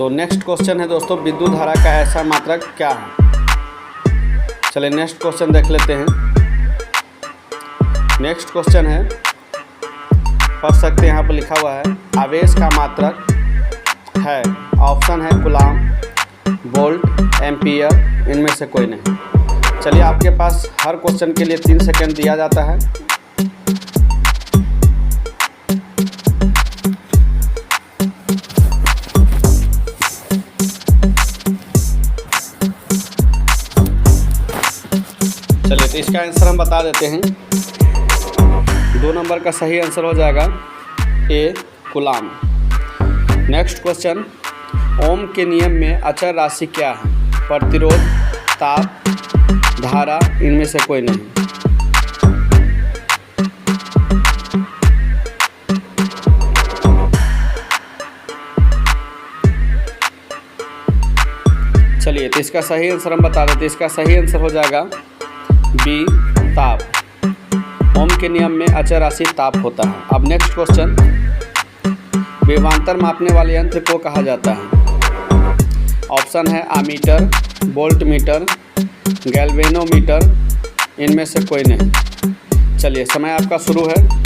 तो next question है दोस्तों, विद्युत धारा का ऐसा मात्रक क्या है। चलिए नेक्स्ट क्वेश्चन देख लेते हैं। नेक्स्ट क्वेश्चन है, पढ़ सकते हैं, यहाँ पर लिखा हुआ है आवेश का मात्रक है। ऑप्शन है कूलाम, वोल्ट, एम्पियर, इनमें से कोई नहीं। चलिए आपके पास हर क्वेश्चन के लिए 3 सेकंड दिया जाता है। चलिए तो इसका आंसर हम बता देते हैं। 2 नंबर का सही आंसर हो जाएगा ए कूलाम। नेक्स्ट क्वेश्चन, ओम के नियम में अचर राशि क्या है। प्रतिरोध, ताप, धारा, इनमें से कोई नहीं। चलिए तो इसका सही आंसर हम बता देते हैं। इसका सही आंसर हो जाएगा बी ताप। ओम के नियम में अचर राशि ताप होता है। अब नेक्स्ट क्वेश्चन, विभवांतर मापने वाले यंत्र को कहा जाता है। ऑप्शन है आमीटर, वोल्ट मीटर, गैल्वेनोमीटर, इनमें से कोई नहीं। चलिए समय आपका शुरू है।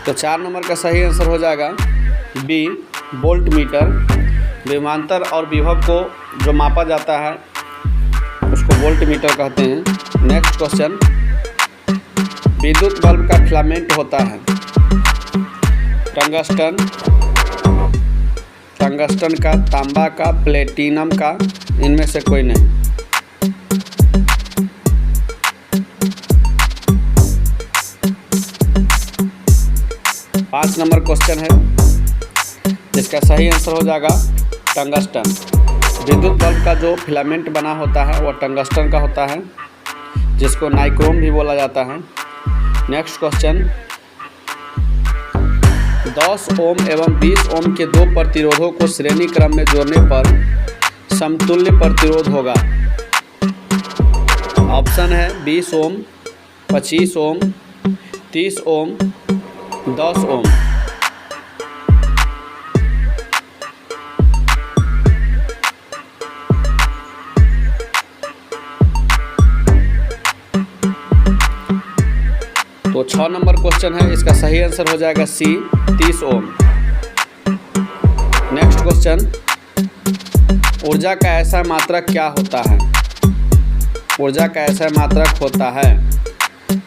तो 4 नंबर का सही आंसर हो जाएगा बी वोल्ट मीटर। विभवांतर और विभव को जो मापा जाता है उसको वोल्ट मीटर कहते हैं। नेक्स्ट क्वेश्चन, विद्युत बल्ब का फिलामेंट होता है। टंगस्टन, टंगस्टन का, तांबा का, प्लेटिनम का, इनमें से कोई नहीं। पाँच नंबर क्वेश्चन है, जिसका सही आंसर हो जाएगा टंगस्टन। विद्युत बल्ब का जो फिलामेंट बना होता है वह टंगस्टन का होता है, जिसको नाइक्रोम भी बोला जाता है। नेक्स्ट क्वेश्चन, 10 ओम एवं 20 ओम के 2 प्रतिरोधों को श्रेणी क्रम में जोड़ने पर समतुल्य प्रतिरोध होगा। ऑप्शन है 20 ओम, 25 ओम, 30 ओम, 10 ओम। तो 6 नंबर क्वेश्चन है, इसका सही आंसर हो जाएगा सी 30 ओम। नेक्स्ट क्वेश्चन, ऊर्जा का ऐसा मात्रक क्या होता है। ऊर्जा का ऐसा मात्रक होता है।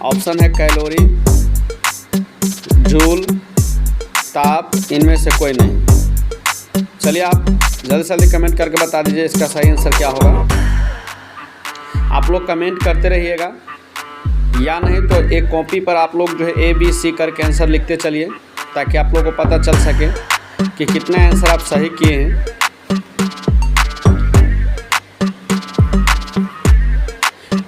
ऑप्शन है कैलोरी, जूल, ताप, इनमें से कोई नहीं। चलिए आप जल्दी से जल्दी कमेंट करके बता दीजिए इसका सही आंसर क्या होगा। आप लोग कमेंट करते रहिएगा, या नहीं तो एक कॉपी पर आप लोग जो है ABC करके आंसर लिखते चलिए, ताकि आप लोगों को पता चल सके कि कितना आंसर आप सही किए हैं।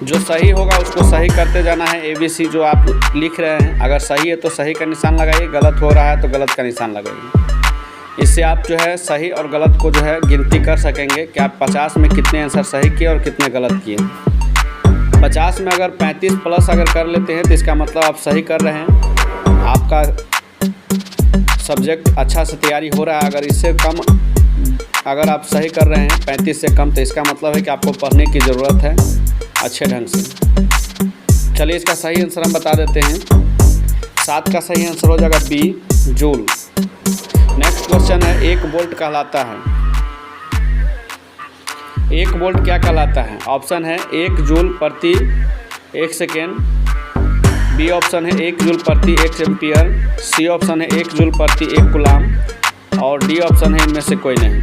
जो सही होगा उसको सही करते जाना है। ABC जो आप लिख रहे हैं, अगर सही है तो सही का निशान लगाइए, गलत हो रहा है तो गलत का निशान लगाइए। इससे आप जो है सही और गलत को जो है गिनती कर सकेंगे कि आप 50 में कितने आंसर सही किए और कितने गलत किए। 50 में अगर 35 प्लस अगर कर लेते हैं तो इसका मतलब आप सही कर रहे हैं, आपका सब्जेक्ट अच्छा से तैयारी हो रहा है। अगर इससे कम अगर आप सही कर रहे हैं 35 से कम, तो इसका मतलब है कि आपको पढ़ने की ज़रूरत है अच्छे ढंग से। चलिए इसका सही आंसर हम बता देते हैं। 7 का सही आंसर हो जाएगा बी जूल। नेक्स्ट क्वेश्चन है, 1 वोल्ट कहलाता है। 1 वोल्ट क्या कहलाता है। ऑप्शन है 1 जूल प्रति 1 सेकेंड, बी ऑप्शन है 1 जूल प्रति 1 एम्पियर, सी ऑप्शन है 1 जूल प्रति 1 कूलाम, और डी ऑप्शन है इनमें से कोई नहीं।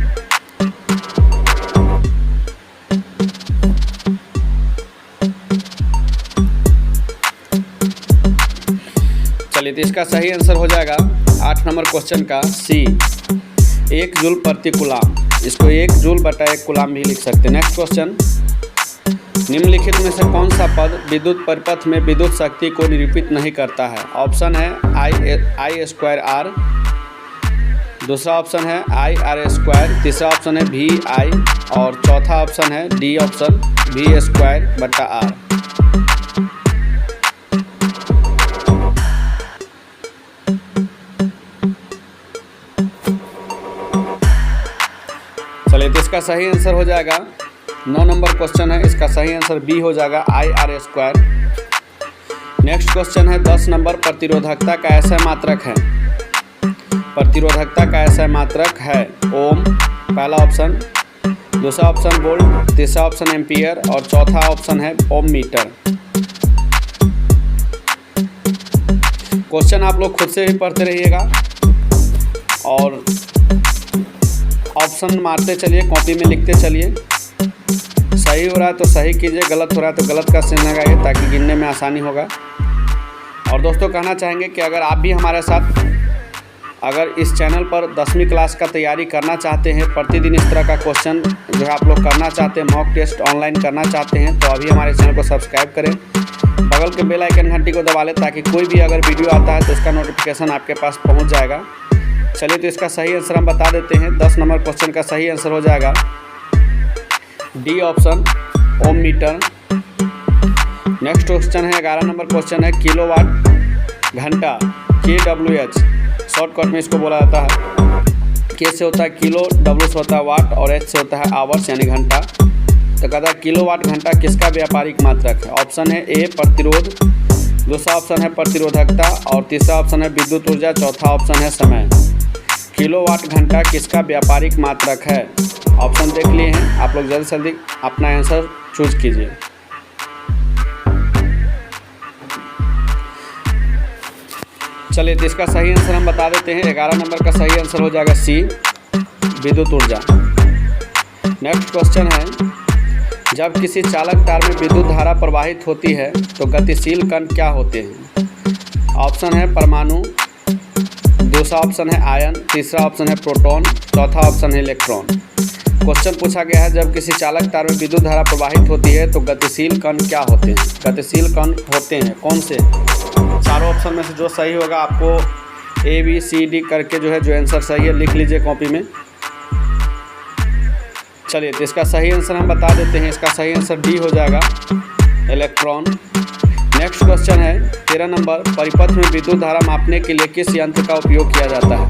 चलिए तो इसका सही आंसर हो जाएगा 8 नंबर क्वेश्चन का सी 1 जूल प्रति कूलाम। इसको 1 जूल बटा 1 कूलाम भी लिख सकते हैं। नेक्स्ट क्वेश्चन, निम्नलिखित में से कौन सा पद विद्युत परिपथ में विद्युत शक्ति को निरूपित नहीं करता है। ऑप्शन है आई स्क्वायर आर, दूसरा ऑप्शन है आई आर स्क्वायर, तीसरा ऑप्शन है वी आई, और चौथा ऑप्शन है डी ऑप्शन वी स्क्वायर बटा आर। चलिए, तो इसका सही आंसर हो जाएगा 9 नंबर क्वेश्चन है, इसका सही आंसर बी हो जाएगा IR²। नेक्स्ट क्वेश्चन है 10 नंबर, प्रतिरोधकता का ऐसा मात्रक है। प्रतिरोधकता का ऐसा मात्रक है ओम, पहला ऑप्शन, दूसरा ऑप्शन वोल्ट, तीसरा ऑप्शन एम्पियर और चौथा ऑप्शन है ओम मीटर। क्वेश्चन आप लोग खुद से भी पढ़ते रहिएगा और ऑप्शन मारते चलिए, कॉपी में लिखते चलिए। सही हो रहा है तो सही कीजिए, गलत हो रहा है तो गलत का चिन्ह लगाइए ताकि गिनने में आसानी होगा। और दोस्तों कहना चाहेंगे कि अगर आप भी हमारे साथ अगर इस चैनल पर 10वीं क्लास का तैयारी करना चाहते हैं, प्रतिदिन इस तरह का क्वेश्चन जो है आप लोग करना चाहते हैं, मॉक टेस्ट ऑनलाइन करना चाहते हैं, तो अभी हमारे चैनल को सब्सक्राइब करें, बगल के बेल आइकन घंटी को दबा लें ताकि कोई भी अगर वीडियो आता है तो उसका नोटिफिकेशन आपके पास पहुंच जाएगा। चलिए, तो इसका सही आंसर हम बता देते हैं। 10 नंबर क्वेश्चन का सही आंसर हो जाएगा डी ऑप्शन, ओम मीटर। नेक्स्ट क्वेश्चन है 11 नंबर क्वेश्चन है किलोवाट घंटा, KWH शॉर्टकट में इसको बोला जाता है। के से होता है किलो, W से होता है वाट और H से होता है आवर्स यानी घंटा। तो कहता है किलोवाट घंटा किसका व्यापारिक मात्रक है। ऑप्शन है ए प्रतिरोध, दूसरा ऑप्शन है प्रतिरोधकता और तीसरा ऑप्शन है विद्युत ऊर्जा, चौथा ऑप्शन है समय। किलोवाट घंटा किसका व्यापारिक मात्रक है। ऑप्शन देख लिए हैं आप लोग, जल्दी से जल्दी अपना आंसर चूज कीजिए। चलिए, तो इसका सही आंसर हम बता देते हैं। 11 नंबर का सही आंसर हो जाएगा सी, विद्युत ऊर्जा। नेक्स्ट क्वेश्चन है, जब किसी चालक तार में विद्युत धारा प्रवाहित होती है तो गतिशील कण क्या होते हैं। ऑप्शन है परमाणु, दूसरा ऑप्शन है आयन, तीसरा ऑप्शन है प्रोटॉन, चौथा ऑप्शन है इलेक्ट्रॉन। क्वेश्चन पूछा गया है जब किसी चालक तार में विद्युत धारा प्रवाहित होती है तो गतिशील कण क्या होते हैं। गतिशील कण होते हैं कौन से। चारों ऑप्शन में से जो सही होगा आपको ABCD करके जो है जो आंसर सही है लिख लीजिए कॉपी में। चलिए, तो इसका सही आंसर हम बता देते हैं। इसका सही आंसर डी हो जाएगा इलेक्ट्रॉन। नेक्स्ट क्वेश्चन है 13 नंबर, परिपथ में विद्युत धारा मापने के लिए किस यंत्र का उपयोग किया जाता है।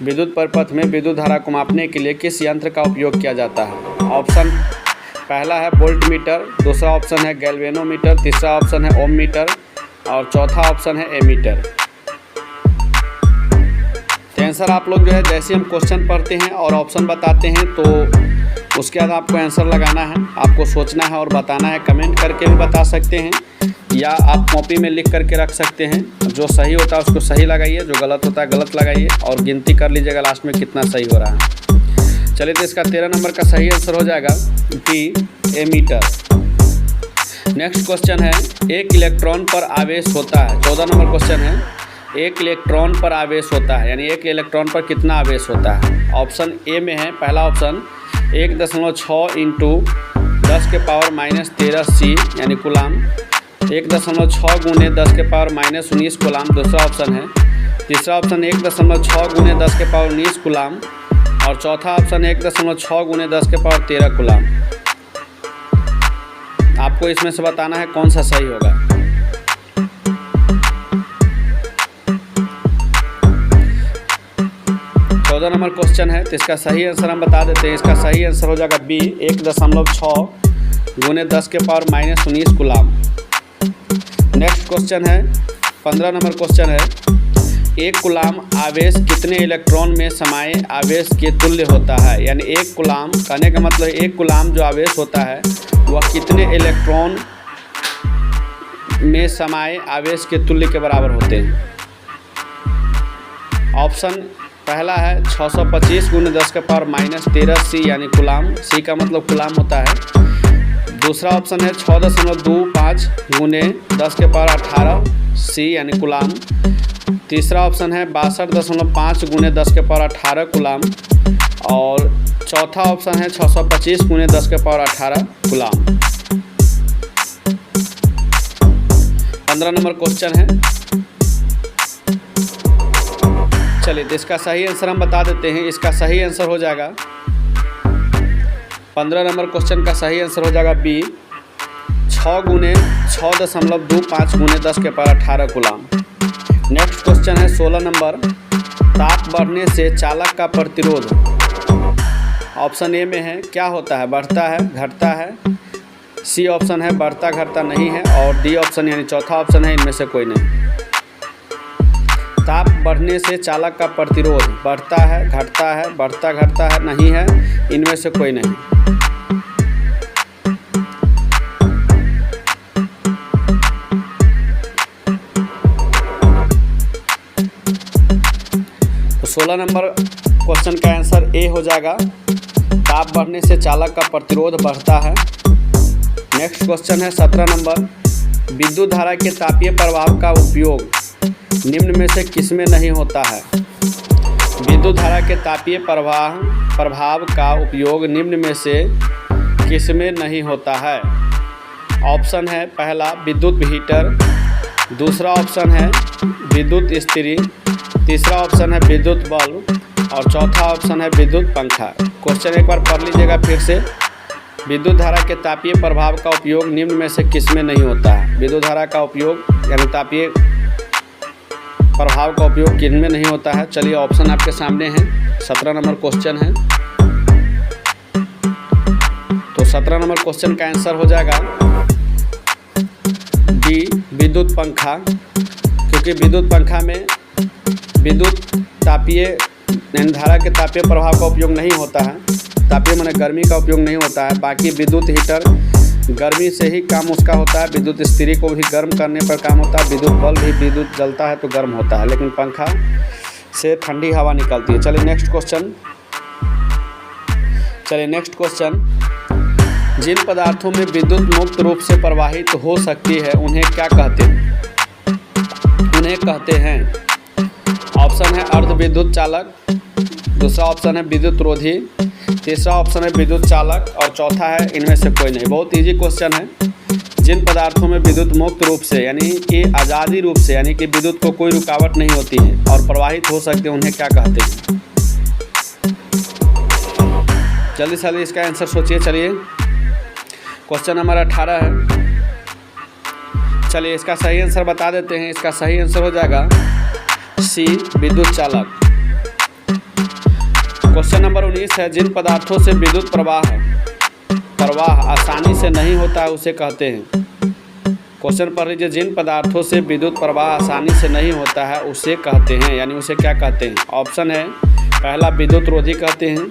विद्युत परिपथ में विद्युत धारा को मापने के लिए किस यंत्र का उपयोग किया जाता है। ऑप्शन पहला है वोल्ट मीटर, दूसरा ऑप्शन है गैल्वेनोमीटर, तीसरा ऑप्शन है ओम मीटर और चौथा ऑप्शन है एमीटर। तो आंसर आप लोग जो है जैसे हम क्वेश्चन पढ़ते हैं और ऑप्शन बताते हैं तो उसके बाद आपको आंसर लगाना है, आपको सोचना है और बताना है। कमेंट करके भी बता सकते हैं या आप कॉपी में लिख करके रख सकते हैं। जो सही होता है उसको सही लगाइए, जो गलत होता है गलत लगाइए और गिनती कर लीजिएगा लास्ट में कितना सही हो रहा है। चलिए, तो इसका 13 नंबर का सही आंसर हो जाएगा डी, एमीटर। नेक्स्ट क्वेश्चन है, एक इलेक्ट्रॉन पर आवेश होता है। 14 नंबर क्वेश्चन है, एक इलेक्ट्रॉन पर आवेश होता है यानी एक इलेक्ट्रॉन पर कितना आवेश होता है। ऑप्शन ए में है पहला ऑप्शन 1.6 × 10⁻³ C यानी कुलाम, 1.6 × 10⁻−19 कुलाम दूसरा ऑप्शन है, तीसरा ऑप्शन 1.6 × 10⁻19 कुलाम और चौथा ऑप्शन 1.6 × 10⁻13 कुलाम। आपको इसमें से बताना है कौन सा सही होगा। चौदह नंबर क्वेश्चन है तो इसका सही आंसर हम बता देते हैं। इसका सही आंसर हो जाएगा बी, 1.6 × 10⁻−19 कुलाम। नेक्स्ट क्वेश्चन है 15 नंबर क्वेश्चन है, एक कुलाम आवेश कितने इलेक्ट्रॉन में समाये आवेश के तुल्य होता है। यानी एक कुलाम कहने का मतलब एक कुलाम जो आवेश होता है वह कितने इलेक्ट्रॉन में समाये आवेश के तुल्य के बराबर होते हैं। ऑप्शन पहला है 625 × 10⁻13 C यानी कुलाम, सी का मतलब कुलाम होता है। दूसरा ऑप्शन है 6.25 × 10⁻18 C यानी कुलाम। तीसरा ऑप्शन है 62.5 × 10⁻18 कुलाम और चौथा ऑप्शन है 625 × 10⁻18 कुलाम। 15 नंबर क्वेश्चन है। चलिए, तो इसका सही आंसर हम बता देते हैं। इसका सही आंसर हो जाएगा 15 नंबर क्वेश्चन का सही आंसर हो जाएगा बी, 6.25 × 10⁻18 कुलाम। नेक्स्ट क्वेश्चन है 16 नंबर, ताप बढ़ने से चालक का प्रतिरोध ऑप्शन ए में है क्या होता है, बढ़ता है, घटता है। सी ऑप्शन है बढ़ता घटता नहीं है, और डी ऑप्शन यानी चौथा ऑप्शन है इनमें से कोई नहीं। ताप बढ़ने से चालक का प्रतिरोध बढ़ता है, घटता है, बढ़ता घटता है, नहीं है, इनमें से कोई नहीं। तो 16 नंबर क्वेश्चन का आंसर ए हो जाएगा, ताप बढ़ने से चालक का प्रतिरोध बढ़ता है। नेक्स्ट क्वेश्चन है 17 नंबर, विद्युत धारा के तापीय प्रभाव का उपयोग निम्न में से किसमें नहीं होता है। विद्युत धारा के तापीय प्रभाव का उपयोग निम्न में से किसमें नहीं होता है। ऑप्शन है पहला विद्युत हीटर, दूसरा ऑप्शन है विद्युत इस्त्री, तीसरा ऑप्शन है विद्युत बल्ब, और चौथा ऑप्शन है विद्युत पंखा। क्वेश्चन एक बार पढ़ लीजिएगा फिर से। विद्युत धारा के तापीय प्रभाव का उपयोग निम्न में से किसमें नहीं होता है। विद्युत धारा का उपयोग यानी तापीय प्रभाव का उपयोग किनमें नहीं होता है। चलिए ऑप्शन आपके सामने हैं, 17 नंबर क्वेश्चन है। तो 17 नंबर क्वेश्चन का आंसर हो जाएगा डी विद्युत पंखा, क्योंकि विद्युत पंखा में विद्युत तापीय धारा के तापीय प्रभाव का उपयोग नहीं होता है। तापीय माने गर्मी का उपयोग नहीं होता है। बाकी विद्युत हीटर गर्मी से ही काम उसका होता है, विद्युत इस्त्री को भी गर्म करने पर काम होता है, विद्युत बल्ब भी विद्युत जलता है तो गर्म होता है, लेकिन पंखा से ठंडी हवा निकलती है। चलिए नेक्स्ट क्वेश्चन, जिन पदार्थों में विद्युत मुक्त रूप से प्रवाहित हो सकती है उन्हें क्या कहते हैं। ऑप्शन है अर्ध विद्युत चालक, दूसरा ऑप्शन है विद्युत रोधी, तीसरा ऑप्शन है विद्युत चालक, और चौथा है इनमें से कोई नहीं। बहुत इजी क्वेश्चन है। जिन पदार्थों में विद्युत मुक्त रूप से यानी कि आज़ादी रूप से यानी कि विद्युत को कोई रुकावट नहीं होती है और प्रवाहित हो सकते हैं उन्हें क्या कहते हैं। जल्दी से इसका आंसर सोचिए। चलिए क्वेश्चन नंबर 18 है। चलिए इसका सही आंसर बता देते हैं। इसका सही आंसर हो जाएगा सी विद्युत चालक। क्वेश्चन नंबर 19 है, जिन पदार्थों से विद्युत प्रवाह आसानी से नहीं होता है उसे कहते हैं। क्वेश्चन पढ़ लीजिए, जिन पदार्थों से विद्युत प्रवाह आसानी से नहीं होता है उसे कहते हैं, यानी उसे क्या कहते हैं। ऑप्शन है पहला विद्युत रोधी कहते हैं,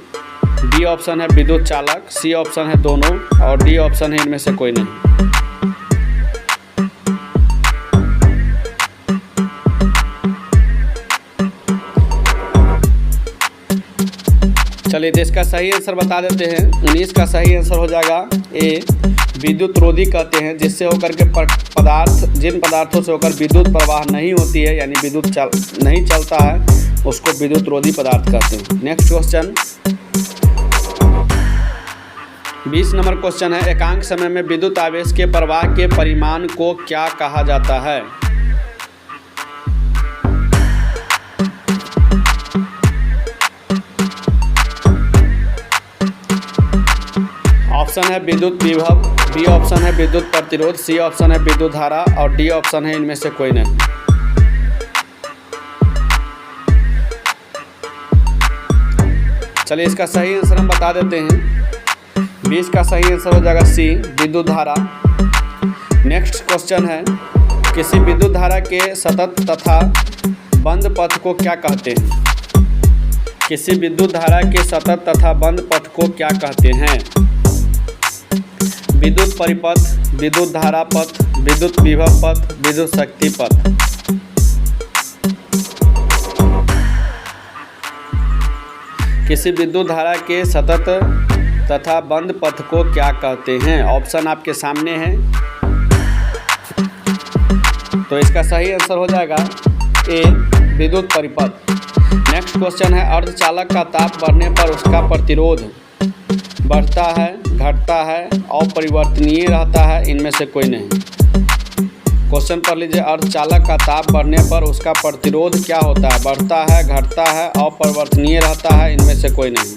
बी ऑप्शन है विद्युत चालक, सी ऑप्शन है दोनों, और डी ऑप्शन है इनमें से कोई नहीं। चलिए इसका सही आंसर बता देते हैं। 19 का सही आंसर हो जाएगा ए विद्युत रोधी कहते हैं, जिससे होकर के जिन पदार्थों से होकर विद्युत प्रवाह नहीं होती है यानी विद्युत नहीं चलता है उसको विद्युत रोधी पदार्थ कहते हैं। नेक्स्ट क्वेश्चन 20 नंबर क्वेश्चन है, एकांक समय में विद्युत आवेश के प्रवाह के परिमाण को क्या कहा जाता है। ऑप्शन है विद्युत विभव, बी ऑप्शन है विद्युत प्रतिरोध, सी ऑप्शन है विद्युत धारा, और डी ऑप्शन है इनमें से कोई नहीं। चलिए इसका सही आंसर हम बता देते हैं। 20 का सही आंसर हो जाएगा सी विद्युत धारा। नेक्स्ट क्वेश्चन है, किसी विद्युत धारा के सतत तथा बंद पथ को क्या कहते हैं। किसी विद्युत धारा के सतत तथा बंद पथ को क्या कहते हैं। विद्युत परिपथ, विद्युत धारा पथ, विद्युत विभव पथ, विद्युत शक्ति पथ। किसी विद्युत धारा के सतत तथा बंद पथ को क्या कहते हैं। ऑप्शन आपके सामने है, तो इसका सही आंसर हो जाएगा ए विद्युत परिपथ। नेक्स्ट क्वेश्चन है, अर्धचालक का ताप बढ़ने पर उसका प्रतिरोध बढ़ता है, घटता है, अपरिवर्तनीय रहता है, इनमें से कोई नहीं। क्वेश्चन पढ़ लीजिए, अर्धचालक का ताप बढ़ने पर उसका प्रतिरोध क्या होता है। बढ़ता है, घटता है, अपरिवर्तनीय रहता है, इनमें से कोई नहीं।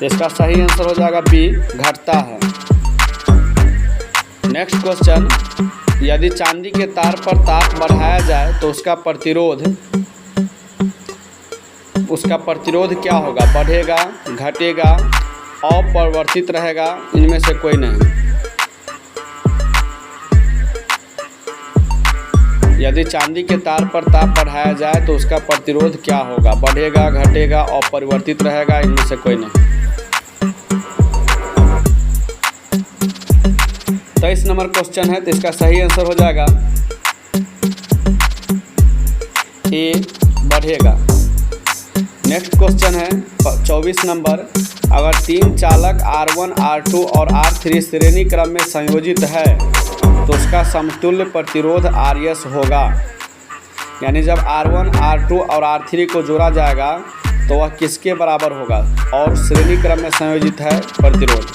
तो इसका सही आंसर हो जाएगा बी, घटता है। नेक्स्ट क्वेश्चन, यदि चांदी के तार पर ताप बढ़ाया जाए तो उसका प्रतिरोध क्या होगा? बढ़ेगा, घटेगा, अपरिवर्तित रहेगा, इनमें से कोई नहीं। यदि चांदी के तार पर ताप बढ़ाया जाए तो उसका प्रतिरोध क्या होगा? बढ़ेगा, घटेगा, अपरिवर्तित रहेगा, इनमें से कोई नहीं। 23 नंबर क्वेश्चन है, तो इसका सही आंसर हो जाएगा ए, बढ़ेगा। नेक्स्ट क्वेश्चन है 24 नंबर, अगर 3 चालक R1, R2 और R3 श्रेणी क्रम में संयोजित है तो उसका समतुल्य प्रतिरोध RS होगा। यानी जब R1, R2 और R3 को जोड़ा जाएगा तो वह किसके बराबर होगा? और श्रेणी क्रम में संयोजित है प्रतिरोध।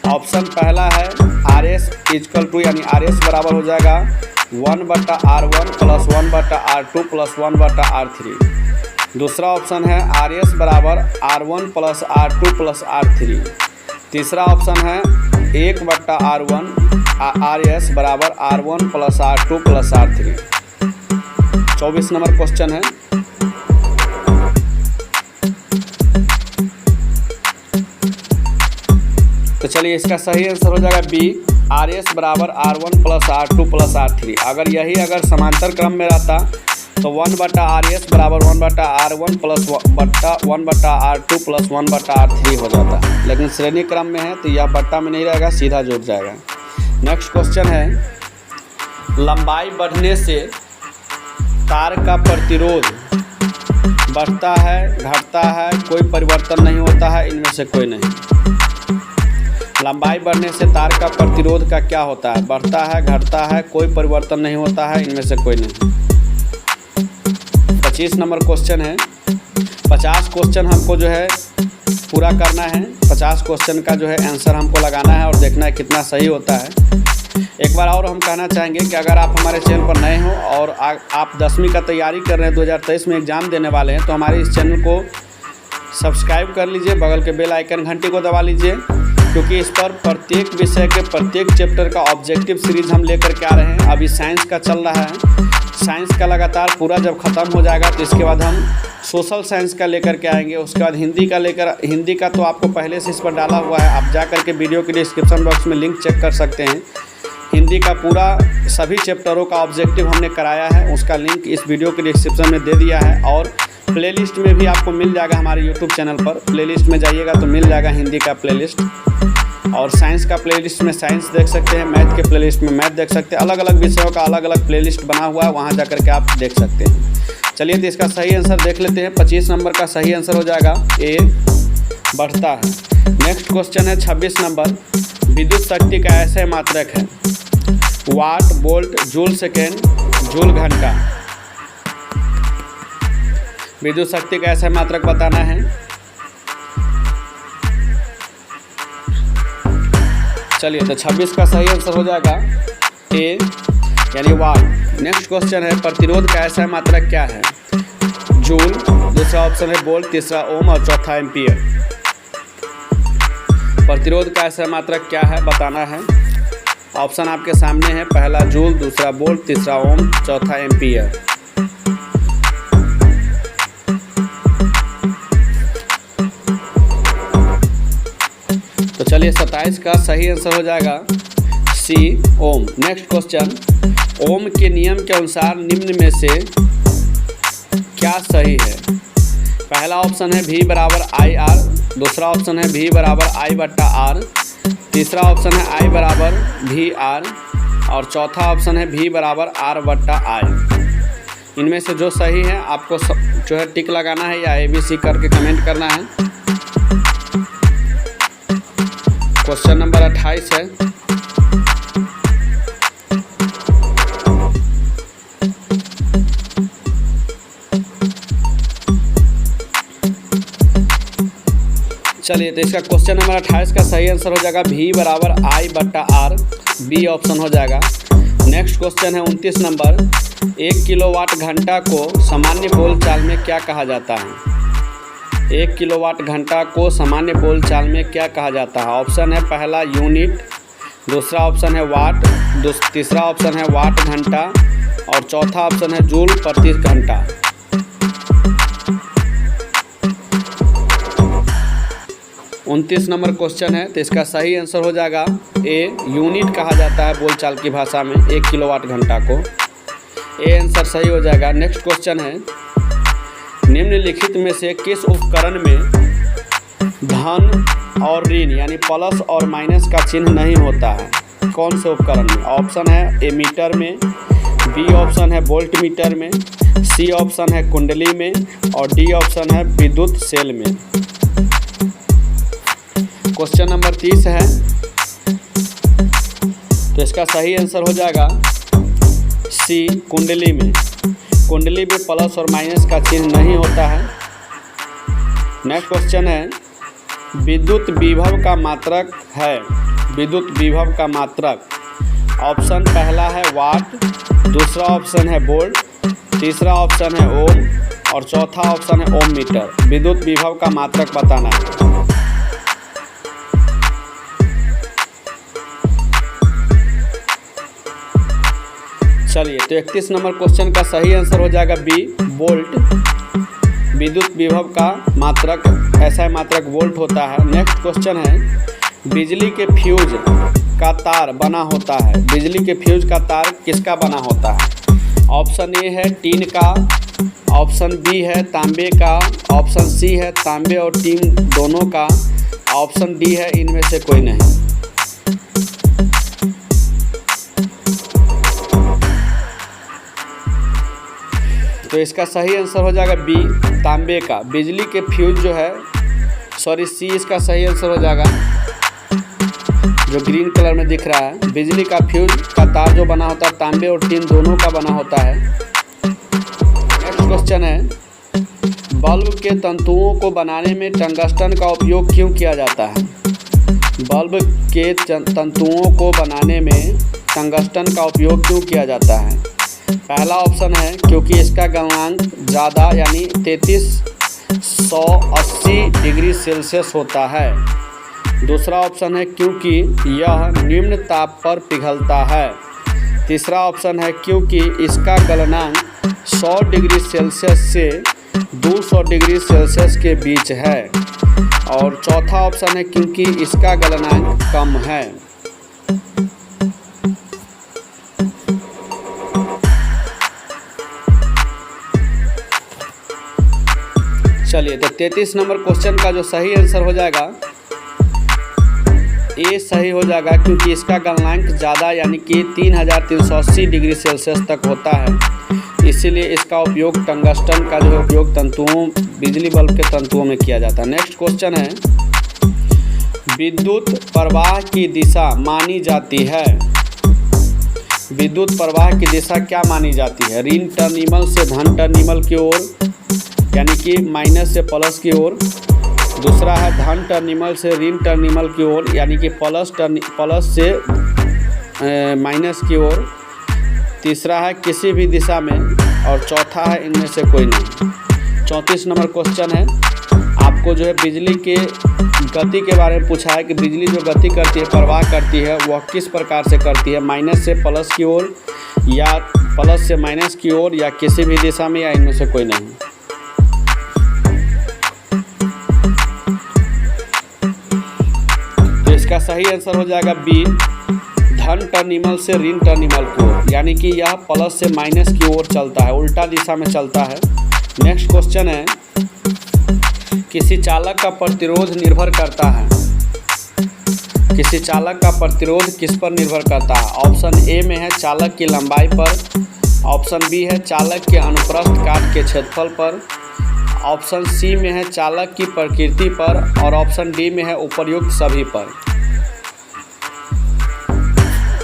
ऑप्शन पहला है RS = यानी RS बराबर हो जाएगा 1/R1 + 1/R2 + 1/R3। दूसरा ऑप्शन है RS बराबर R1 + R2 + R3। तीसरा ऑप्शन है 1/R1 RS बराबर R1 + R2 + R3। 24 number question है। तो चलिए इसका सही आंसर हो जाएगा बी, RS बराबर R1 + R2 + R3। अगर समांतर क्रम में रहता तो 1/RS बराबर 1/R1 + 1/R2 + 1/R3 हो जाता, लेकिन श्रेणी क्रम में है तो यह बट्टा में नहीं रहेगा, सीधा जुड़ जाएगा। नेक्स्ट क्वेश्चन है, लंबाई बढ़ने से तार का प्रतिरोध बढ़ता है, घटता है, कोई परिवर्तन नहीं होता है, इनमें से कोई नहीं। लंबाई बढ़ने से तार का प्रतिरोध का क्या होता है? बढ़ता है, घटता है, कोई परिवर्तन नहीं होता है, इनमें से कोई नहीं। 25 नंबर क्वेश्चन है। 50 क्वेश्चन हमको जो है पूरा करना है। 50 क्वेश्चन का जो है आंसर हमको लगाना है और देखना है कितना सही होता है। एक बार और हम कहना चाहेंगे कि अगर आप हमारे चैनल पर नए हो और आप 10वीं का तैयारी कर रहे हैं, 2023 में एग्ज़ाम देने वाले हैं, तो हमारे इस चैनल को सब्सक्राइब कर लीजिए, बगल के बेल आइकन घंटी को दबा लीजिए, क्योंकि इस पर प्रत्येक विषय के प्रत्येक चैप्टर का ऑब्जेक्टिव सीरीज़ हम लेकर के आ रहे हैं। अभी साइंस का चल रहा है, साइंस का लगातार पूरा जब ख़त्म हो जाएगा तो इसके बाद हम सोशल साइंस का लेकर के आएंगे। उसके बाद हिंदी का तो आपको पहले से इस पर डाला हुआ है, आप जा कर के वीडियो के डिस्क्रिप्शन बॉक्स में लिंक चेक कर सकते हैं। हिंदी का पूरा सभी चैप्टरों का ऑब्जेक्टिव हमने कराया है, उसका लिंक इस वीडियो के डिस्क्रिप्शन में दे दिया है। और प्लेलिस्ट में भी आपको मिल जाएगा, हमारे यूट्यूब चैनल पर प्लेलिस्ट में जाइएगा तो मिल जाएगा हिंदी का प्लेलिस्ट, और साइंस का प्लेलिस्ट में साइंस देख सकते हैं, मैथ के प्लेलिस्ट में मैथ देख सकते हैं। अलग अलग विषयों का अलग अलग प्लेलिस्ट बना हुआ है, वहाँ जा कर के आप देख सकते हैं। चलिए तो इसका सही आंसर देख लेते हैं। 25 नंबर का सही आंसर हो जाएगा ए, बढ़ता है। नेक्स्ट क्वेश्चन है 26 नंबर, विद्युत शक्ति का ऐसे मात्रक है वाट, वोल्ट, जूल सेकेंड, जूल घंटा। विद्युत शक्ति का ऐसा मात्रक बताना है। चलिए तो 26 का सही आंसर हो जाएगा ए, यानी वाट। नेक्स्ट क्वेश्चन है, प्रतिरोध का ऐसा मात्रक क्या है? जूल, दूसरा ऑप्शन है वोल्ट, तीसरा ओम और चौथा एम्पियर। प्रतिरोध का ऐसा मात्रक क्या है बताना है। ऑप्शन आपके सामने है, पहला जूल, दूसरा वोल्ट, तीसरा ओम, चौथा एम्पियर। तो चलिए 27 का सही आंसर हो जाएगा सी, ओम। नेक्स्ट क्वेश्चन, ओम के नियम के अनुसार निम्न में से क्या सही है? पहला ऑप्शन है V बराबर IR, दूसरा ऑप्शन है V बराबर I/R, तीसरा ऑप्शन है I बराबर VR और चौथा ऑप्शन है V बराबर R/I। इनमें से जो सही है आपको जो है टिक लगाना है या ABC करके कमेंट करना है। क्वेश्चन नंबर 28 है, चलिए तो इसका क्वेश्चन नंबर 28 का सही आंसर हो जाएगा V बराबर I/R, बी ऑप्शन हो जाएगा। नेक्स्ट क्वेश्चन है 29 नंबर, 1 किलोवाट घंटा को सामान्य बोलचाल में क्या कहा जाता है? 1 किलोवाट घंटा को सामान्य बोलचाल में क्या कहा जाता है? ऑप्शन है पहला यूनिट, दूसरा ऑप्शन है वाट, तीसरा ऑप्शन है वाट घंटा और चौथा ऑप्शन है जूल प्रति घंटा। उनतीस नंबर क्वेश्चन है, तो इसका सही आंसर हो जाएगा ए, यूनिट कहा जाता है बोलचाल की भाषा में 1 किलोवाट घंटा को। ए आंसर सही हो जाएगा। नेक्स्ट क्वेश्चन है, निम्नलिखित में से किस उपकरण में धन और ऋण यानी प्लस और माइनस का चिन्ह नहीं होता है? कौन से उपकरण में? ऑप्शन है एमीटर में, बी ऑप्शन है वोल्ट मीटर में, सी ऑप्शन है कुंडली में और डी ऑप्शन है विद्युत सेल में। क्वेश्चन नंबर 30 है, तो इसका सही आंसर हो जाएगा सी, कुंडली में। कुंडली में प्लस और माइनस का चिन्ह नहीं होता है। नेक्स्ट क्वेश्चन है, विद्युत विभव का मात्रक है। विद्युत विभव का मात्रक, ऑप्शन पहला है वाट, दूसरा ऑप्शन है वोल्ट, तीसरा ऑप्शन है ओम और चौथा ऑप्शन है ओम मीटर। विद्युत विभव का मात्रक बताना है। चलिए, तो 31 नंबर क्वेश्चन का सही आंसर हो जाएगा बी, वोल्ट। विद्युत विभव का मात्रक, ऐसा मात्रक वोल्ट होता है। नेक्स्ट क्वेश्चन है, बिजली के फ्यूज का तार बना होता है। बिजली के फ्यूज का तार किसका बना होता है? ऑप्शन ए है टीन का, ऑप्शन बी है तांबे का, ऑप्शन सी है तांबे और टीन दोनों का, ऑप्शन डी है इनमें से कोई नहीं। तो इसका सही आंसर हो जाएगा बी, तांबे का। बिजली के फ्यूज जो है, सॉरी सी इसका सही आंसर हो जाएगा, जो ग्रीन कलर में दिख रहा है। बिजली का फ्यूज का तार जो बना होता है तांबे और टीन दोनों का बना होता है। नेक्स्ट क्वेश्चन है, बल्ब के तंतुओं को बनाने में टंगस्टन का उपयोग क्यों किया जाता है? बल्ब के तंतुओं को बनाने में टंगस्टन का उपयोग क्यों किया जाता है? पहला ऑप्शन है क्योंकि इसका गलनांक ज़्यादा यानी 3380 डिग्री सेल्सियस होता है। दूसरा ऑप्शन है क्योंकि यह निम्न ताप पर पिघलता है। तीसरा ऑप्शन है क्योंकि इसका गलनांक 100 डिग्री सेल्सियस से 200 डिग्री सेल्सियस के बीच है और चौथा ऑप्शन है क्योंकि इसका गलनांक कम है। चलिए, तो 33 नंबर क्वेश्चन का जो सही आंसर हो जाएगा ए सही हो जाएगा, क्योंकि इसका गलनांक ज़्यादा यानी कि 3380 डिग्री सेल्सियस तक होता है, इसीलिए इसका उपयोग टंगस्टन का जो है उपयोग तंतुओं, बिजली बल्ब के तंतुओं में किया जाता है। नेक्स्ट क्वेश्चन है, विद्युत प्रवाह की दिशा मानी जाती है। विद्युत प्रवाह की दिशा क्या मानी जाती है? ऋण टर्मिनल से धन टर्मिनल की ओर यानी कि माइनस से प्लस की ओर। दूसरा है धन टर्मिनल से ऋण टर्मिनल की ओर यानी कि प्लस से माइनस की ओर। तीसरा है किसी भी दिशा में और चौथा है इनमें से कोई नहीं। 34 नंबर क्वेश्चन है, आपको जो है बिजली के गति के बारे में पूछा है कि बिजली जो गति करती है, प्रवाह करती है, वह किस प्रकार से करती है? माइनस से प्लस की ओर या प्लस से माइनस की ओर या किसी भी दिशा में या इनमें से कोई नहीं। तो इसका सही आंसर हो जाएगा बी, धन टर्मिनल से ऋण टर्मिनल की ओर, यानी कि यह प्लस से माइनस की ओर चलता है, उल्टा दिशा में चलता है। नेक्स्ट क्वेश्चन है, किसी चालक का प्रतिरोध निर्भर करता है। किसी चालक का प्रतिरोध किस पर निर्भर करता है? ऑप्शन ए में है चालक की लंबाई पर, ऑप्शन बी है चालक के अनुप्रस्थ काट के क्षेत्रफल पर, ऑप्शन सी में है चालक की प्रकृति पर और ऑप्शन डी में है उपर्युक्त सभी पर।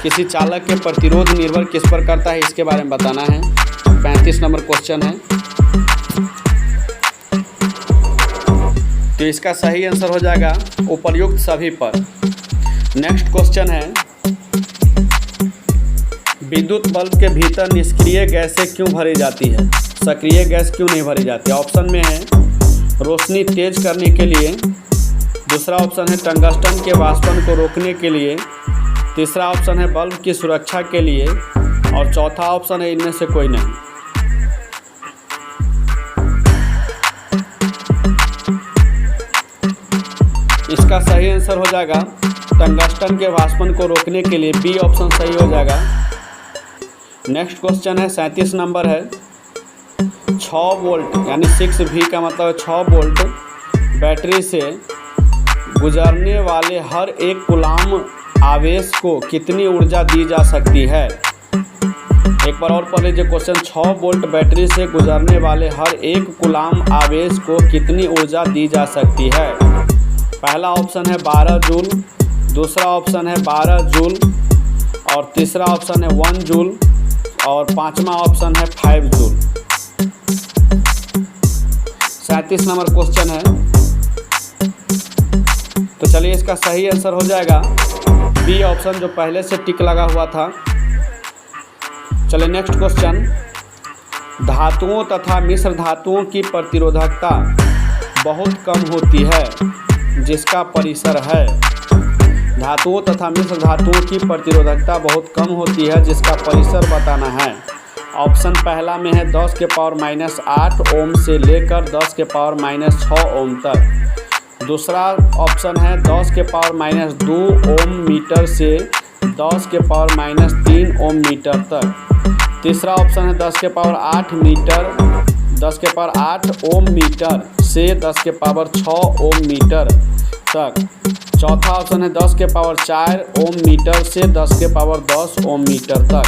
किसी चालक के प्रतिरोध निर्भर किस पर करता है, इसके बारे में बताना है। 35 नंबर क्वेश्चन है, तो इसका सही आंसर हो जाएगा उपर्युक्त सभी पर। नेक्स्ट क्वेश्चन है, विद्युत बल्ब के भीतर निष्क्रिय गैसें क्यों भरी जाती है, सक्रिय गैस क्यों नहीं भरी जाती? ऑप्शन में है रोशनी तेज करने के लिए, दूसरा ऑप्शन है टंगस्टन के वाष्पन को रोकने के लिए, तीसरा ऑप्शन है बल्ब की सुरक्षा के लिए और चौथा ऑप्शन है इनमें से कोई नहीं। इसका सही आंसर हो जाएगा टंगस्टन के वाष्पन को रोकने के लिए, बी ऑप्शन सही हो जाएगा। नेक्स्ट क्वेश्चन है 37 नंबर है। 6 वोल्ट यानी 6V का मतलब है 6 वोल्ट बैटरी से गुजरने वाले हर एक कूलाम आवेश को कितनी ऊर्जा दी जा सकती है। एक बार और पढ़ लीजिए क्वेश्चन। 6 वोल्ट बैटरी से गुजरने वाले हर एक कूलाम आवेश को कितनी ऊर्जा दी जा सकती है। पहला ऑप्शन है 12 जूल, दूसरा ऑप्शन है 12 जूल और तीसरा ऑप्शन है 1 जूल और पांचवा ऑप्शन है 5 जूल। 37 नंबर क्वेश्चन है। तो चलिए इसका सही आंसर हो जाएगा बी ऑप्शन जो पहले से टिक लगा हुआ था। चलिए नेक्स्ट क्वेश्चन। धातुओं तथा मिश्र धातुओं की प्रतिरोधकता बहुत कम होती है जिसका परिसर है। धातुओं तथा मिश्र धातुओं की प्रतिरोधकता बहुत कम होती है जिसका परिसर बताना है। ऑप्शन पहला में है 10 के पावर -8 ओम से लेकर 10 के पावर -6 ओम तक। दूसरा ऑप्शन है 10 के पावर -2 ओम मीटर से 10 के पावर -3 ओम मीटर तक। तीसरा ऑप्शन है 10 के पावर 8 मीटर 10 के पावर 8 ओम मीटर से 10 के पावर 6 ओम मीटर तक। चौथा ऑप्शन है 10 के पावर 4 ओम मीटर से 10 के पावर 10 ओम मीटर तक।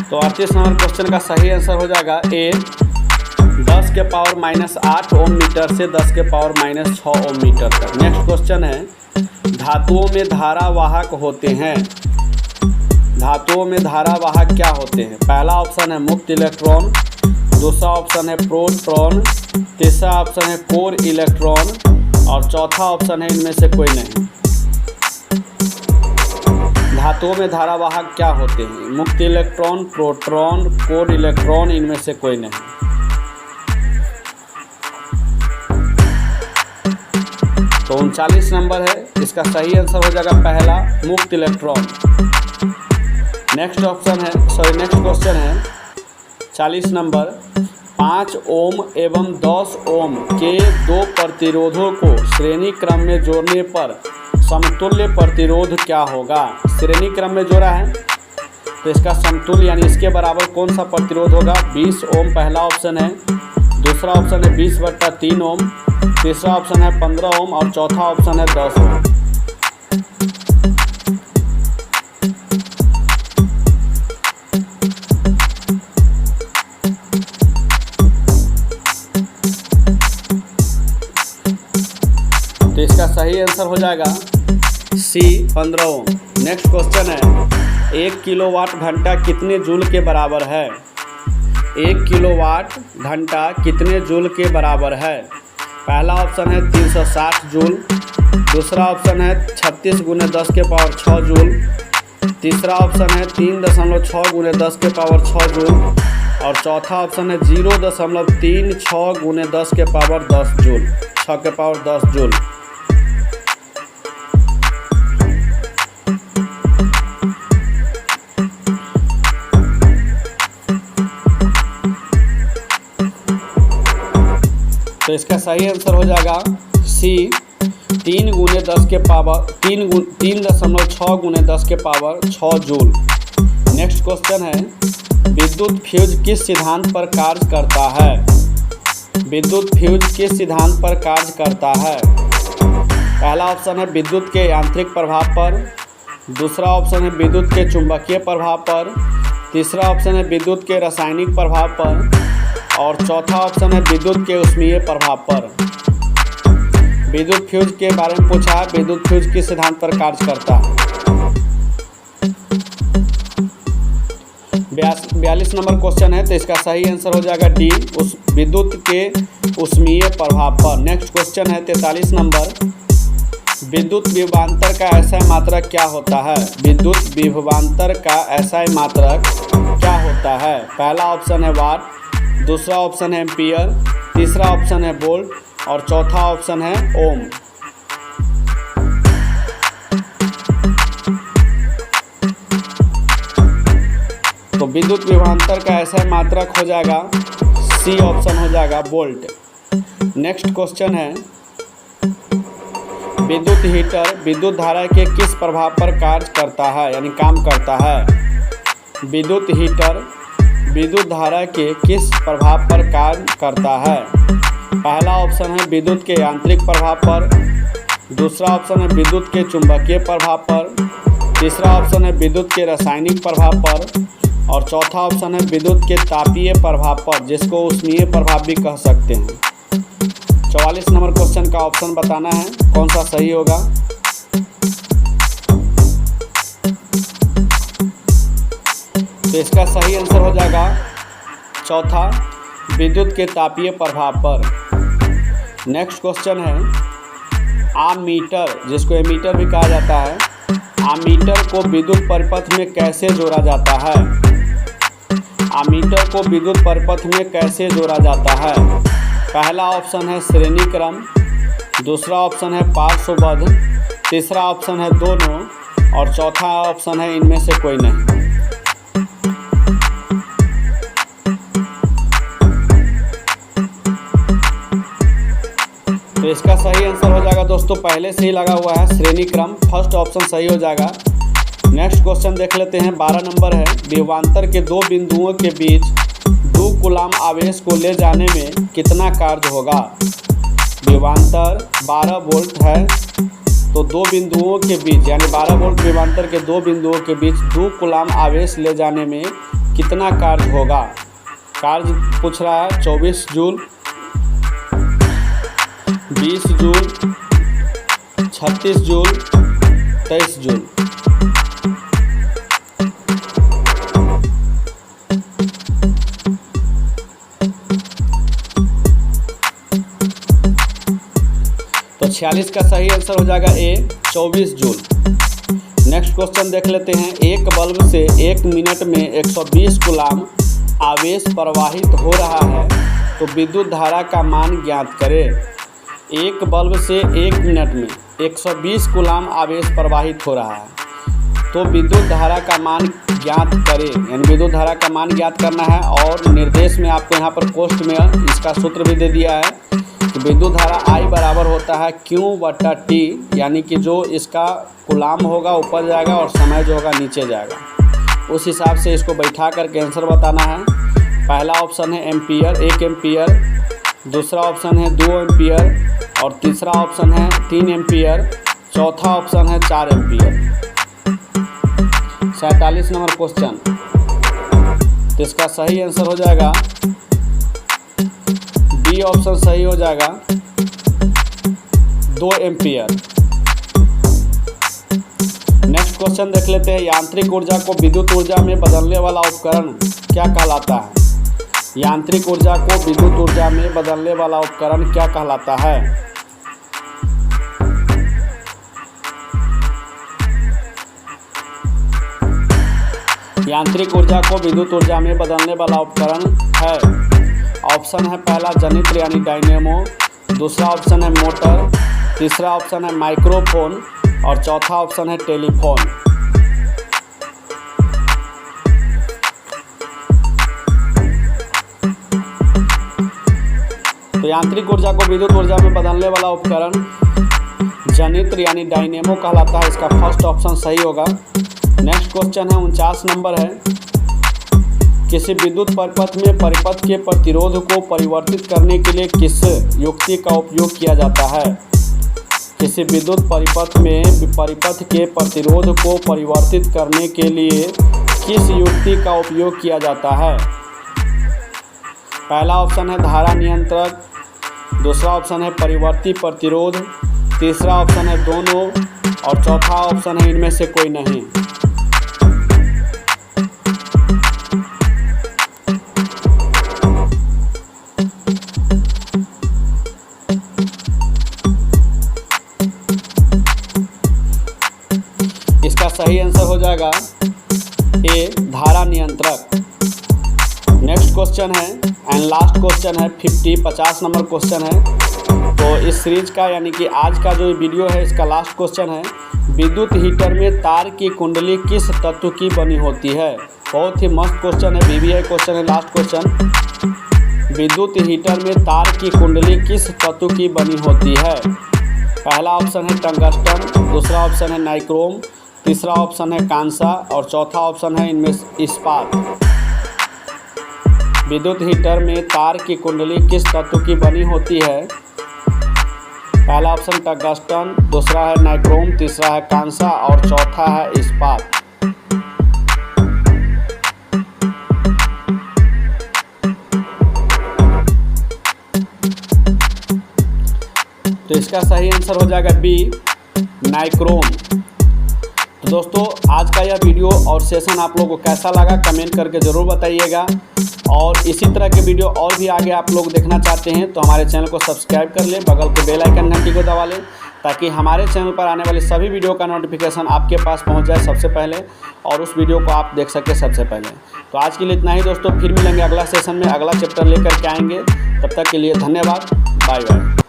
तो 38 नंबर क्वेश्चन का सही आंसर हो जाएगा ए 10 के पावर -8 ओम मीटर से 10 के पावर -6 ओम मीटर तक। नेक्स्ट क्वेश्चन है धातुओं में धारावाहक होते हैं। धातुओं में धारावाहक क्या होते हैं। पहला ऑप्शन है मुक्त इलेक्ट्रॉन, दूसरा ऑप्शन है प्रोटॉन, तीसरा ऑप्शन है कोर इलेक्ट्रॉन और चौथा ऑप्शन है इनमें से कोई नहीं। धातुओं में धारावाहक क्या होते हैं। मुक्त इलेक्ट्रॉन, प्रोटॉन, कोर इलेक्ट्रॉन, इनमें से कोई नहीं। तो 39 नंबर है। इसका सही आंसर हो जाएगा पहला मुक्त इलेक्ट्रॉन। नेक्स्ट क्वेश्चन है 40 नंबर। 5 ओम एवं 10 ओम के दो प्रतिरोधों को श्रेणी क्रम में जोड़ने पर समतुल्य प्रतिरोध क्या होगा। श्रेणी क्रम में जोड़ा है तो इसका समतुल्य यानी इसके बराबर कौन सा प्रतिरोध होगा। 20 ओम पहला ऑप्शन है, दूसरा ऑप्शन है 20/3 ओम, तीसरा ऑप्शन है 15 ओम और चौथा ऑप्शन है 10 ओम। तो इसका सही आंसर हो जाएगा सी 15 ओम। नेक्स्ट क्वेश्चन है 1 किलोवाट घंटा कितने जूल के बराबर है। 1 किलोवाट घंटा कितने जूल के बराबर है। पहला ऑप्शन है 360 जूल, दूसरा ऑप्शन है 36 × 10 के पावर 6 जूल, तीसरा ऑप्शन है 3.6 × 10 के पावर 6 जूल और चौथा ऑप्शन है 0.36 × 10 के पावर 10 जूल, 6 के पावर 10 जूल। तो इसका सही आंसर हो जाएगा सी 3.6 × 10 के पावर 6 जूल। नेक्स्ट क्वेश्चन है विद्युत फ्यूज किस सिद्धांत पर कार्य करता है। विद्युत फ्यूज किस सिद्धांत पर कार्य करता है। पहला ऑप्शन है विद्युत के यांत्रिक प्रभाव पर, दूसरा ऑप्शन है विद्युत के चुंबकीय प्रभाव पर, तीसरा ऑप्शन है विद्युत के रासायनिक प्रभाव पर और चौथा ऑप्शन है विद्युत के ऊष्मीय प्रभाव पर। विद्युत फ्यूज के बारे में पूछा है, विद्युत फ्यूज किस सिद्धांत पर कार्य करता है। 42 नंबर क्वेश्चन है, तो इसका सही आंसर हो जाएगा डी, उस विद्युत के ऊष्मीय प्रभाव पर। नेक्स्ट क्वेश्चन है 43 नंबर, विद्युत विभवांतर का एसआई मात्रक क्या होता है? विद्युत विभवांतर का एसआई मात्रक क्या होता है? पहला ऑप्शन है वाट, दूसरा ऑप्शन है एम्पियर, तीसरा ऑप्शन है वोल्ट और चौथा ऑप्शन है ओम। तो विद्युत विभवांतर का एसआई मात्रक हो जाएगा सी ऑप्शन हो जाएगा वोल्ट। नेक्स्ट क्वेश्चन है, विद्युत हीटर विद्युत धारा के किस प्रभाव पर कार्य करता है यानी काम करता है? विद्युत हीटर विद्युत धारा के किस प्रभाव पर कार्य करता है? पहला ऑप्शन है विद्युत के यांत्रिक प्रभाव पर, दूसरा ऑप्शन है विद्युत के चुंबकीय प्रभाव पर, तीसरा ऑप्शन है विद्युत के रासायनिक प्रभाव पर और चौथा ऑप्शन है विद्युत के तापीय प्रभाव पर, जिसको ऊष्मीय प्रभाव भी कह सकते हैं। 44 नंबर क्वेश्चन का ऑप्शन बताना है कौन सा सही होगा। तो इसका सही आंसर हो जाएगा चौथा, विद्युत के तापीय प्रभाव पर। नेक्स्ट क्वेश्चन है, आममीटर जिसको एमीटर भी कहा जाता है, आममीटर को विद्युत परिपथ में कैसे जोड़ा जाता है? आममीटर को विद्युत परिपथ में कैसे जोड़ा जाता है? पहला ऑप्शन है श्रेणी क्रम, दूसरा ऑप्शन है पार्श्वबद्ध, तीसरा ऑप्शन है दोनों और चौथा ऑप्शन है इनमें से कोई नहीं। तो इसका सही आंसर हो जाएगा दोस्तों, पहले से ही लगा हुआ है श्रेणी क्रम, फर्स्ट ऑप्शन सही हो जाएगा। नेक्स्ट क्वेश्चन देख लेते हैं, 12 नंबर है, विभवांतर के दो बिंदुओं के बीच 2 कूलाम आवेश को ले जाने में कितना कार्य होगा? विभवांतर 12 वोल्ट है, तो दो बिंदुओं के बीच यानी 12 वोल्ट विभवांतर के दो बिंदुओं के बीच 2 कूलाम आवेश ले जाने में कितना कार्य होगा? कार्य पूछ रहा है 24 जूल, 20 जूल, 36 जूल, 23 जूल। तो 46 का सही आंसर हो जाएगा ए, 24 जूल। नेक्स्ट क्वेश्चन देख लेते हैं, एक बल्ब से 1 मिनट में 120 कूलाम आवेश प्रवाहित हो रहा है, तो विद्युत धारा का मान ज्ञात करें। एक बल्ब से 1 मिनट में 120 कूलाम आवेश प्रवाहित हो रहा है, तो विद्युत धारा का मान ज्ञात करें, यानी विद्युत धारा का मान ज्ञात करना है। और निर्देश में आपको यहाँ पर कोष्ठ में इसका सूत्र भी दे दिया है कि विद्युत धारा I बराबर होता है Q/T, यानी कि जो इसका कूलाम होगा ऊपर जाएगा और समय जो होगा नीचे जाएगा। उस हिसाब से इसको बैठा करके आंसर बताना है। पहला ऑप्शन है एम्पियर, 1 एम्पियर, दूसरा ऑप्शन है 2 एम्पियर और तीसरा ऑप्शन है 3 एम्पियर, चौथा ऑप्शन है 4 एम्पियर। 47 नंबर क्वेश्चन, तो इसका सही आंसर हो जाएगा बी ऑप्शन सही हो जाएगा 2 एम्पियर। नेक्स्ट क्वेश्चन देख लेते हैं, यांत्रिक ऊर्जा को विद्युत ऊर्जा में बदलने वाला उपकरण क्या कहलाता है? यांत्रिक ऊर्जा को विद्युत ऊर्जा में बदलने वाला उपकरण क्या कहलाता है? यांत्रिक ऊर्जा को विद्युत ऊर्जा में बदलने वाला उपकरण है, ऑप्शन है पहला जनित्र यानी डायनेमो, दूसरा ऑप्शन है मोटर, तीसरा ऑप्शन है माइक्रोफोन और चौथा ऑप्शन है टेलीफोन। तो यांत्रिक ऊर्जा को विद्युत ऊर्जा में बदलने वाला उपकरण जनित्र यानी डायनेमो कहलाता है, इसका फर्स्ट ऑप्शन सही होगा। नेक्स्ट क्वेश्चन है 49 नंबर है, किसी विद्युत परिपथ में परिपथ के प्रतिरोध को परिवर्तित करने के लिए किस युक्ति का उपयोग किया जाता है? किसी विद्युत परिपथ में परिपथ के प्रतिरोध को परिवर्तित करने के लिए किस युक्ति का उपयोग किया जाता है? पहला ऑप्शन है धारा नियंत्रक, दूसरा ऑप्शन है परिवर्ती प्रतिरोध, तीसरा ऑप्शन है दोनों और चौथा ऑप्शन है इनमें से कोई नहीं। सही आंसर हो जाएगा ए धारा नियंत्रक। नेक्स्ट क्वेश्चन है एंड लास्ट क्वेश्चन है 50 नंबर क्वेश्चन है। तो इस सीरीज का यानी कि आज का जो वीडियो है इसका लास्ट क्वेश्चन है, विद्युत हीटर में तार की कुंडली किस तत्व की बनी होती है। बहुत ही मस्त क्वेश्चन है, बीबीआई क्वेश्चन है। लास्ट क्वेश्चन, विद्युत हीटर में तार की कुंडली किस तत्व की बनी होती है। पहला ऑप्शन है टंगस्टन, दूसरा ऑप्शन है नाइक्रोम, तीसरा ऑप्शन है कांसा और चौथा ऑप्शन है इनमें इस्पात। विद्युत हीटर में तार की कुंडली किस तत्व की बनी होती है। पहला ऑप्शन टंगस्टन, दूसरा है नाइक्रोम, तीसरा है कांसा और चौथा है इस्पात। तो इसका सही आंसर हो जाएगा बी नाइक्रोम। तो दोस्तों आज का यह वीडियो और सेशन आप लोगों को कैसा लगा कमेंट करके ज़रूर बताइएगा। और इसी तरह के वीडियो और भी आगे आप लोग देखना चाहते हैं तो हमारे चैनल को सब्सक्राइब कर लें, बगल के बेल आइकन घंटी को दबा लें ताकि हमारे चैनल पर आने वाली सभी वीडियो का नोटिफिकेशन आपके पास पहुंच जाए सबसे पहले और उस वीडियो को आप देख सकें सबसे पहले। तो आज के लिए इतना ही दोस्तों, फिर मिलेंगे अगला सेशन में, अगला चैप्टर लेकर के आएंगे। तब तक के लिए धन्यवाद, बाय बाय।